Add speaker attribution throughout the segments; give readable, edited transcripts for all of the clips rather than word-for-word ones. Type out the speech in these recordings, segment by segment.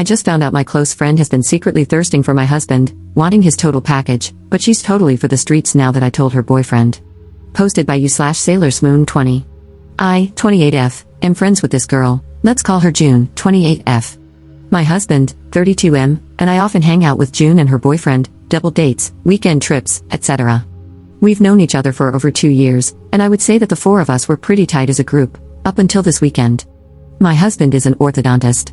Speaker 1: just found out my close friend has been secretly thirsting for my husband, wanting his total package, but she's totally for the streets now that I told her boyfriend. Posted by you/SailorsMoon20. I, 28F, am friends with this girl, let's call her June, 28F. My husband, 32M, and I often hang out with June and her boyfriend, double dates, weekend trips, etc. We've known each other for over 2 years, and I would say that the four of us were pretty tight as a group, up until this weekend. My husband is an orthodontist.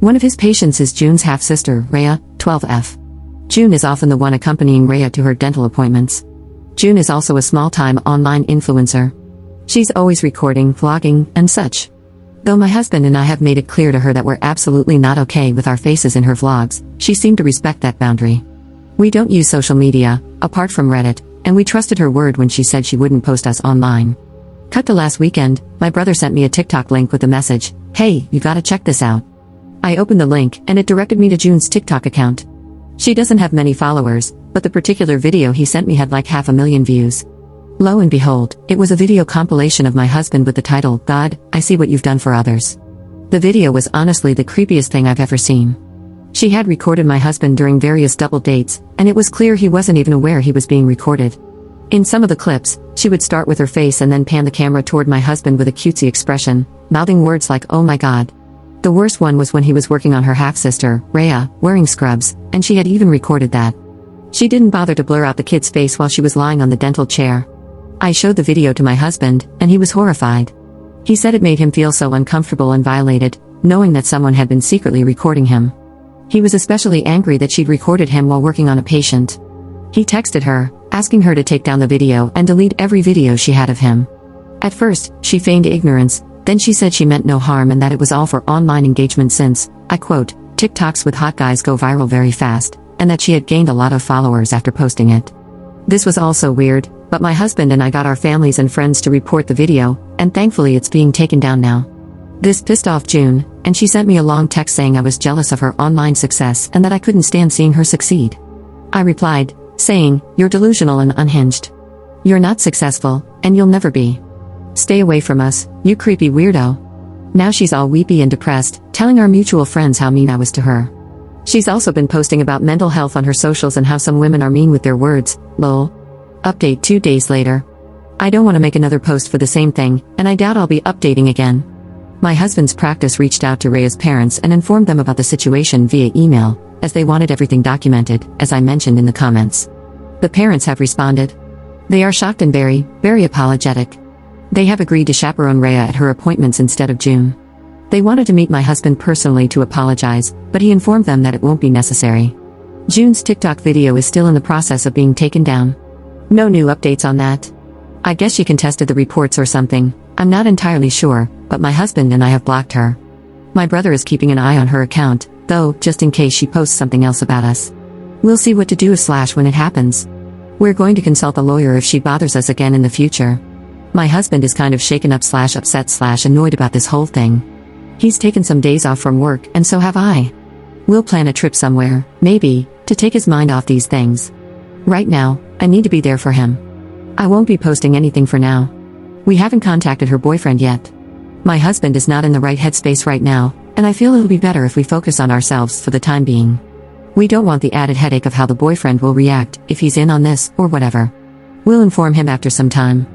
Speaker 1: One of his patients is June's half-sister, Rhea, 12F. June is often the one accompanying Rhea to her dental appointments. June is also a small-time online influencer. She's always recording, vlogging, and such. Though my husband and I have made it clear to her that we're absolutely not okay with our faces in her vlogs, she seemed to respect that boundary. We don't use social media, apart from Reddit, and we trusted her word when she said she wouldn't post us online. Cut to last weekend, my brother sent me a TikTok link with the message, "Hey, you gotta check this out." I opened the link, and it directed me to June's TikTok account. She doesn't have many followers, but the particular video he sent me had like 500,000 views. Lo and behold, it was a video compilation of my husband with the title, "God, I see what you've done for others." The video was honestly the creepiest thing I've ever seen. She had recorded my husband during various double dates, and it was clear he wasn't even aware he was being recorded. In some of the clips, she would start with her face and then pan the camera toward my husband with a cutesy expression, mouthing words like, "Oh my God." The worst one was when he was working on her half-sister, Rhea, wearing scrubs, and she had even recorded that. She didn't bother to blur out the kid's face while she was lying on the dental chair. I showed the video to my husband, and he was horrified. He said it made him feel so uncomfortable and violated, knowing that someone had been secretly recording him. He was especially angry that she'd recorded him while working on a patient. He texted her, asking her to take down the video and delete every video she had of him. At first, she feigned ignorance, then she said she meant no harm and that it was all for online engagement since, I quote, "TikToks with hot guys go viral very fast," and that she had gained a lot of followers after posting it. This was also weird, but my husband and I got our families and friends to report the video, and thankfully it's being taken down now. This pissed off June, and she sent me a long text saying I was jealous of her online success and that I couldn't stand seeing her succeed. I replied, saying, "You're delusional and unhinged. You're not successful, and you'll never be. Stay away from us, you creepy weirdo." Now she's all weepy and depressed, telling our mutual friends how mean I was to her. She's also been posting about mental health on her socials and how some women are mean with their words, lol. Update 2 days later. I don't want to make another post for the same thing, and I doubt I'll be updating again. My husband's practice reached out to Rhea's parents and informed them about the situation via email, as they wanted everything documented, as I mentioned in the comments. The parents have responded. They are shocked and very, very apologetic. They have agreed to chaperone Rhea at her appointments instead of June. They wanted to meet my husband personally to apologize, but he informed them that it won't be necessary. June's TikTok video is still in the process of being taken down. No new updates on that. I guess she contested the reports or something, I'm not entirely sure, but my husband and I have blocked her. My brother is keeping an eye on her account, though, just in case she posts something else about us. We'll see what to do when it happens. We're going to consult a lawyer if she bothers us again in the future. My husband is kind of shaken up /upset /annoyed about this whole thing. He's taken some days off from work, and so have I. We'll plan a trip somewhere, maybe, to take his mind off these things. Right now, I need to be there for him. I won't be posting anything for now. We haven't contacted her boyfriend yet. My husband is not in the right headspace right now, and I feel it'll be better if we focus on ourselves for the time being. We don't want the added headache of how the boyfriend will react if he's in on this, or whatever. We'll inform him after some time.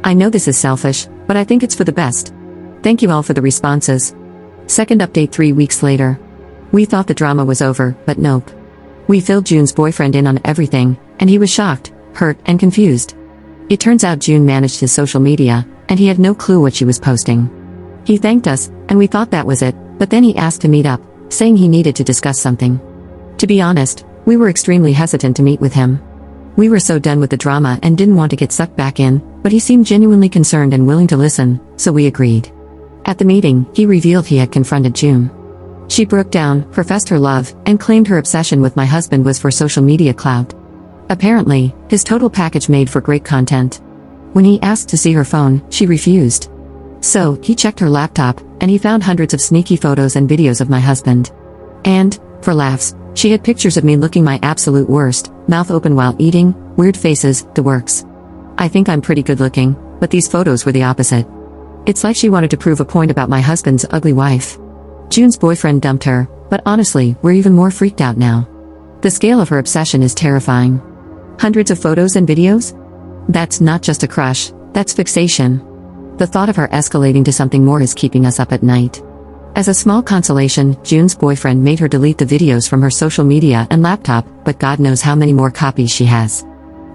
Speaker 1: I know this is selfish, but I think it's for the best. Thank you all for the responses. Second update 3 weeks later. We thought the drama was over, but nope. We filled June's boyfriend in on everything, and he was shocked, hurt, and confused. It turns out June managed his social media, and he had no clue what she was posting. He thanked us, and we thought that was it, but then he asked to meet up, saying he needed to discuss something. To be honest, we were extremely hesitant to meet with him. We were so done with the drama and didn't want to get sucked back in, but he seemed genuinely concerned and willing to listen, so we agreed. At the meeting, he revealed he had confronted June. She broke down, professed her love, and claimed her obsession with my husband was for social media clout. Apparently, his total package made for great content. When he asked to see her phone, she refused. So, he checked her laptop, and he found hundreds of sneaky photos and videos of my husband. And, for laughs, she had pictures of me looking my absolute worst, mouth open while eating, weird faces, the works. I think I'm pretty good looking, but these photos were the opposite. It's like she wanted to prove a point about my husband's ugly wife. June's boyfriend dumped her, But honestly, we're even more freaked out now. The scale of her obsession is terrifying. Hundreds of photos and videos? That's not just a crush, that's fixation. The thought of her escalating to something more is keeping us up at night. As a small consolation, June's boyfriend made her delete the videos from her social media and laptop, but God knows how many more copies she has.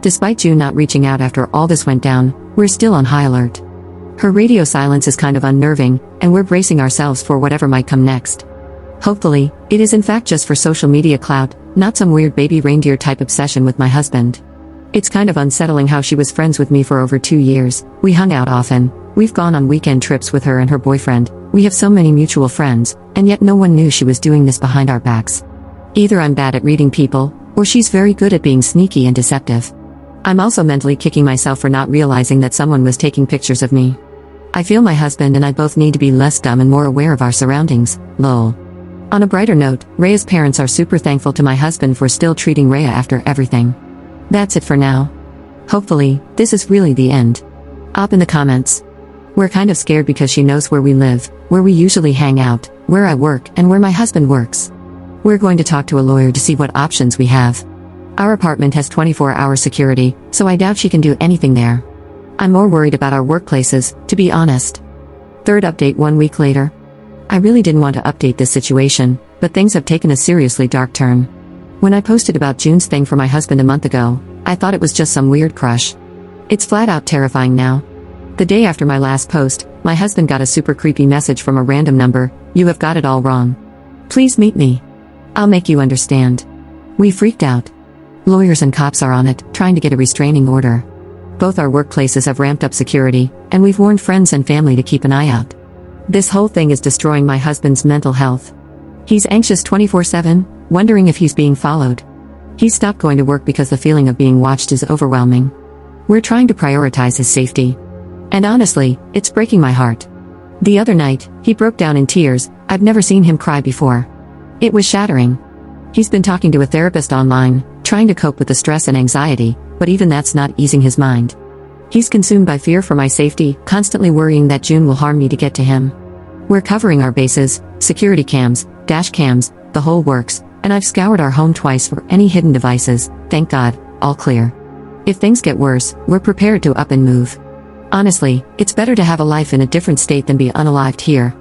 Speaker 1: Despite June not reaching out after all this went down, we're still on high alert. Her radio silence is kind of unnerving, and we're bracing ourselves for whatever might come next. Hopefully, it is in fact just for social media clout, not some weird baby reindeer type obsession with my husband. It's kind of unsettling how she was friends with me for over 2 years, we hung out often, we've gone on weekend trips with her and her boyfriend, we have so many mutual friends, and yet no one knew she was doing this behind our backs. Either I'm bad at reading people, or she's very good at being sneaky and deceptive. I'm also mentally kicking myself for not realizing that someone was taking pictures of me. I feel my husband and I both need to be less dumb and more aware of our surroundings, lol. On a brighter note, Rhea's parents are super thankful to my husband for still treating Rhea after everything. That's it for now. Hopefully, this is really the end. Up in the comments. We're kind of scared because she knows where we live, where we usually hang out, where I work, and where my husband works. We're going to talk to a lawyer to see what options we have. Our apartment has 24-hour security, so I doubt she can do anything there. I'm more worried about our workplaces, to be honest. Third update 1 week later. I really didn't want to update this situation, but things have taken a seriously dark turn. When I posted about June's thing for my husband a month ago, I thought it was just some weird crush. It's flat out terrifying now. The day after my last post, my husband got a super creepy message from a random number, "You have got it all wrong. Please meet me. I'll make you understand." We freaked out. Lawyers and cops are on it, trying to get a restraining order. Both our workplaces have ramped up security, and we've warned friends and family to keep an eye out. This whole thing is destroying my husband's mental health. He's anxious 24/7, wondering if he's being followed. He's stopped going to work because the feeling of being watched is overwhelming. We're trying to prioritize his safety. And honestly, it's breaking my heart. The other night, he broke down in tears. I've never seen him cry before. It was shattering. He's been talking to a therapist online, trying to cope with the stress and anxiety, but even that's not easing his mind. He's consumed by fear for my safety, constantly worrying that June will harm me to get to him. We're covering our bases, security cams, dash cams, the whole works, and I've scoured our home twice for any hidden devices, thank God, all clear. If things get worse, we're prepared to up and move. Honestly, it's better to have a life in a different state than be unalived here.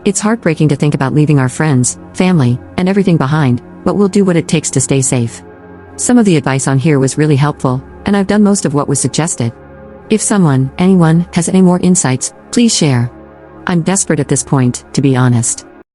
Speaker 1: It's heartbreaking to think about leaving our friends, family, and everything behind, but we'll do what it takes to stay safe. Some of the advice on here was really helpful, and I've done most of what was suggested. If anyone, has any more insights, please share. I'm desperate at this point, to be honest.